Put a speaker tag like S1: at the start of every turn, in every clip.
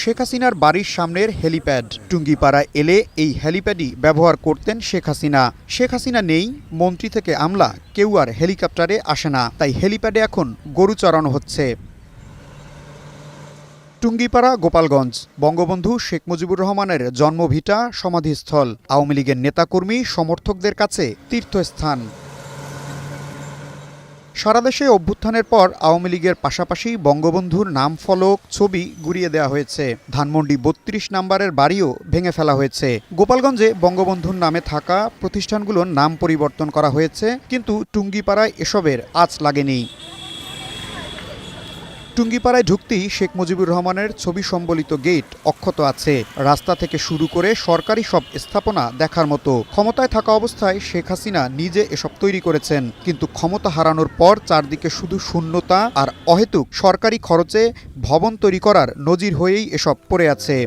S1: শেখ হাসিনার বাড়ির সামনের হেলিপ্যাড। টুঙ্গিপাড়ায় এলে এই হেলিপ্যাডই ব্যবহার করতেন শেখ হাসিনা। শেখ হাসিনা নেই, মন্ত্রী থেকে আমলা কেউ আর হেলিকপ্টারে আসে না, তাই হেলিপ্যাডে এখন গরু চড়ানো হচ্ছে। টুঙ্গিপাড়া, গোপালগঞ্জ। বঙ্গবন্ধু শেখ মুজিবুর রহমানের জন্মভিটা, সমাধিস্থল, আওয়ামী লীগের নেতাকর্মী সমর্থকদের কাছে তীর্থস্থান। সারা দেশে অভ্যুত্থানের পর আওয়ামী লীগের পাশাপাশি বঙ্গবন্ধুর নাম ফলক, ছবি গুড়িয়ে দেওয়া হয়েছে। ধানমন্ডি ৩২ নম্বরের বাড়িও ভেঙে ফেলা হয়েছে। গোপালগঞ্জে বঙ্গবন্ধুর নামে থাকা প্রতিষ্ঠানগুলোর নাম পরিবর্তন করা হয়েছে, কিন্তু টুঙ্গিপাড়ায় এসবের আঁচ লাগেনি। টুঙ্গিপাড়ায় ঢুকতেই শেখ মুজিবুর রহমানের ছবি সম্বলিত গেট অক্ষত আছে। রাস্তা থেকে শুরু করে সরকারি সব স্থাপনা দেখার মতো। ক্ষমতায় থাকা অবস্থায় শেখ হাসিনা নিজে এসব তৈরি করেছেন, কিন্তু ক্ষমতা হারানোর পর চারদিকে শুধু শূন্যতা আর অহেতুক সরকারি খরচে ভবন তৈরি করার নজির হয়েই এসব পড়ে আছে।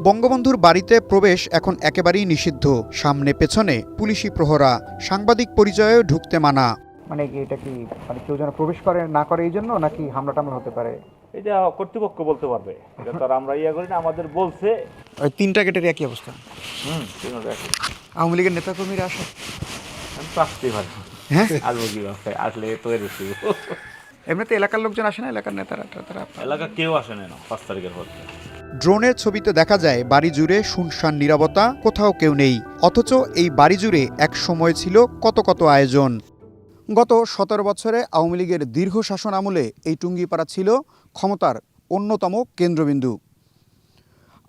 S1: বঙ্গবন্ধুর বাড়িতে প্রবেশ এখন একেবারেই নিষিদ্ধ। সামনে পেছনে পুলিশি প্রহরা, সাংবাদিক পরিচয়েও ঢুকতে মানা।
S2: মানে এটা কি মানে কেউ যেন প্রবেশ করে না করে এই জন্য, নাকি হামলা টামলা হতে পারে?
S3: এটা কর্তৃপক্ষ বলতে পারবে, এটা তো আর আমরা করি না, আমাদের বলছে।
S2: ওই তিনটা গেটের একই অবস্থা। আওয়ামী লীগের নেতাকর্মীরা আসে?
S3: আমি তো আসতেই পারি।
S2: হ্যাঁ,
S3: আসবো কি আসলে তো
S2: এমনিতে এলাকার লোকজন আসে না? এলাকার নেতারা
S3: এলাকা কেউ আসে না 5 তারিখের পর।
S1: ড্রোনের ছবিতে দেখা যায় বাড়ি জুড়ে শুনশান নীরবতা, কোথাও কেউ নেই। অথচ এই বাড়ি জুড়ে এক সময় ছিল কত কত আয়োজন। গত 17 বছরে আওয়ামী লীগের দীর্ঘ শাসন আমলে এই টুঙ্গিপাড়া ছিল ক্ষমতার অন্যতম কেন্দ্রবিন্দু।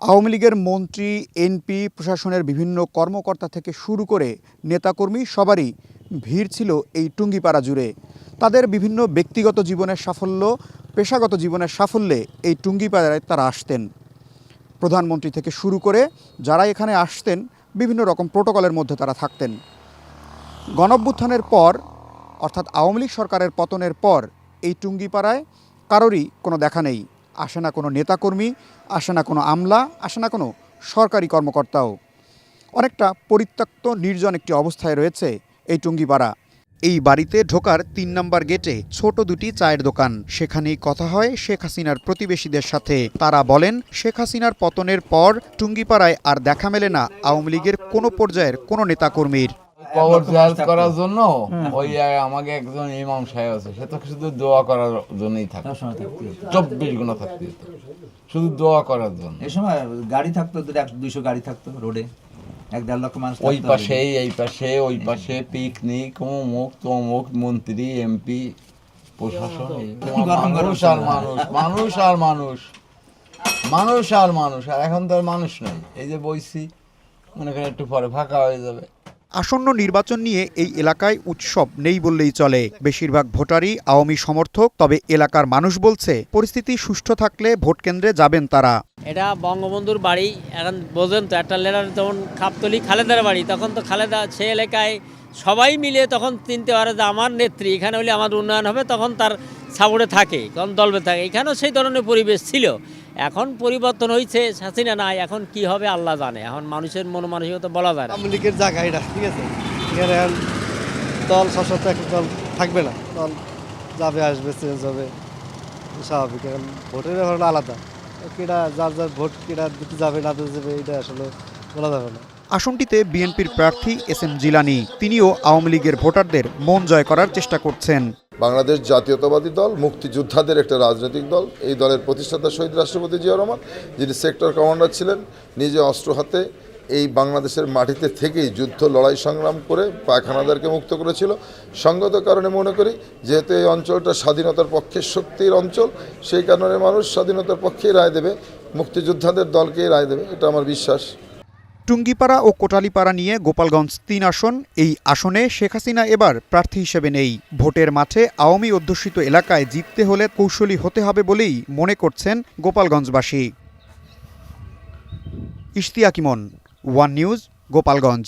S1: আওয়ামী লীগের মন্ত্রী, এমপি, প্রশাসনের বিভিন্ন কর্মকর্তা থেকে শুরু করে নেতাকর্মী সবারই ভিড় ছিল এই টুঙ্গিপাড়া জুড়ে। তাদের বিভিন্ন ব্যক্তিগত জীবনের সাফল্য, পেশাগত জীবনের সাফল্যে এই টুঙ্গিপাড়ায় তারা আসতেন। প্রধানমন্ত্রী থেকে শুরু করে যারা এখানে আসতেন বিভিন্ন রকম প্রোটোকলের মধ্যে তারা থাকতেন। গণঅভ্যুত্থানের পর, অর্থাৎ আওয়ামী লীগ সরকারের পতনের পর এই টুঙ্গিপাড়ায় কারোরই কোনো দেখা নেই। আসে না কোনো নেতাকর্মী, আসে না কোনো আমলা, আসে না কোনো সরকারি কর্মকর্তাও। অনেকটা পরিত্যক্ত, নির্জন একটি অবস্থায় রয়েছে এই টুঙ্গিপাড়া। এই বাড়িতে ঢোকার ৩ নম্বর গেটে ছোট দুটি চায়ের দোকান। সেখানেই কথা হয় শেখ হাসিনার প্রতিবেশীদের সাথে। তারা বলেন, শেখ হাসিনার পতনের পর টুঙ্গিপাড়ায় আর দেখা মেলে না আওয়ামী লীগের কোনো পর্যায়ের কোনো নেতাকর্মীর।
S4: কবর জিয়ারত করার জন্য ওই আমাকে একজন ইমাম সাহেব আছে, সে তো শুধু দোয়া করার জন্যই থাকে, 24 ঘন্টা থাকতে হতো শুধু দোয়া করার জন্য।
S5: এই সময় গাড়ি থাকতো 100-200 গাড়ি থাকতো রোডে, 1-1.5 লক্ষ মানুষ।
S4: ওই পাশে এই পাশে ওই পাশে পিকনিক, অমুক তমুক, মন্ত্রী, এমপি, প্রশাসন, মানুষ আর মানুষ, মানুষ আর মানুষ, মানুষ আর মানুষ। আর এখন তো আর মানুষ নাই। এই যে বইছি, মনে করেন একটু পরে ফাঁকা হয়ে যাবে।
S1: আসন্ন নির্বাচন নিয়ে এই এলাকায় উৎসব নেই বললেই চলে। বেশিরভাগ ভোটারই আওয়ামী সমর্থক। তবে এলাকার মানুষ বলছে, পরিস্থিতি সুষ্ঠু থাকলে ভোট কেন্দ্রে যাবেন তারা।
S6: এটা বঙ্গবন্ধুর বাড়ি। এখন বোঝেন তো, একটা লেটার যখন খাপতলি খালেদার বাড়ি, তখন তো খালেদা সে এলাকায় সবাই মিলে তখন চিনতে পারে যে আমার নেত্রী এখানে হলে আমার উন্নয়ন হবে, তখন তার সাপোর্টে থাকে, তখন দলবে থাকে। এখানেও সেই ধরনের পরিবেশ ছিল। এখন পরিবর্তন হয়েছে, হাসিনা নাই, এখন কি হবে আল্লাহ জানে। এখন মানুষের মনোমানসিকতা বলা যায় না।
S7: আওয়ামী লীগের জায়গা এটা, ঠিক আছে। এখানে দল শাসক একটা দল থাকবে না, দল যাবে আসবে, চেঞ্জ হবে, স্বাভাবিক। এখন ভোটের ব্যাপার আলাদা, কেটা যার যার ভোট কেটা দিতে যাবে না দিতে যাবে, এটা আসলে বলা যাবে না।
S1: আসনটিতে বিএনপির প্রার্থী এস.এম. জিলানী, তিনিও আওয়ামী লীগের ভোটারদের মন জয় করার চেষ্টা করছেন।
S8: বাংলাদেশ জাতীয়তাবাদী দল মুক্তিযোদ্ধাদের একটা রাজনৈতিক দল। এই দলের প্রতিষ্ঠাতা শহীদ রাষ্ট্রপতি জিয়াউর রহমান, যিনি সেক্টর কমান্ডার ছিলেন, নিজে অস্ত্র হাতে এই বাংলাদেশের মাটিতে থেকেই যুদ্ধ লড়াই সংগ্রাম করে পায়খানাদারকে মুক্ত করেছিল। সঙ্গত কারণে মনে করি, যেহেতু এই অঞ্চলটা স্বাধীনতার পক্ষে শক্তির অঞ্চল, সেই কারণে মানুষ স্বাধীনতার পক্ষেই রায় দেবে, মুক্তিযোদ্ধাদের দলকেই রায় দেবে, এটা আমার বিশ্বাস।
S1: টুঙ্গিপাড়া ও কোটালীপাড়া নিয়ে গোপালগঞ্জ 3 আসন। এই আসনে শেখ হাসিনা এবার প্রার্থী হিসেবে নেই। ভোটের মাঠে আওয়ামী অধ্যুষিত এলাকায় জিততে হলে কৌশলী হতে হবে বলেই মনে করছেন গোপালগঞ্জবাসী। ইশতিয়াক ইমন, ওয়ান নিউজ, গোপালগঞ্জ।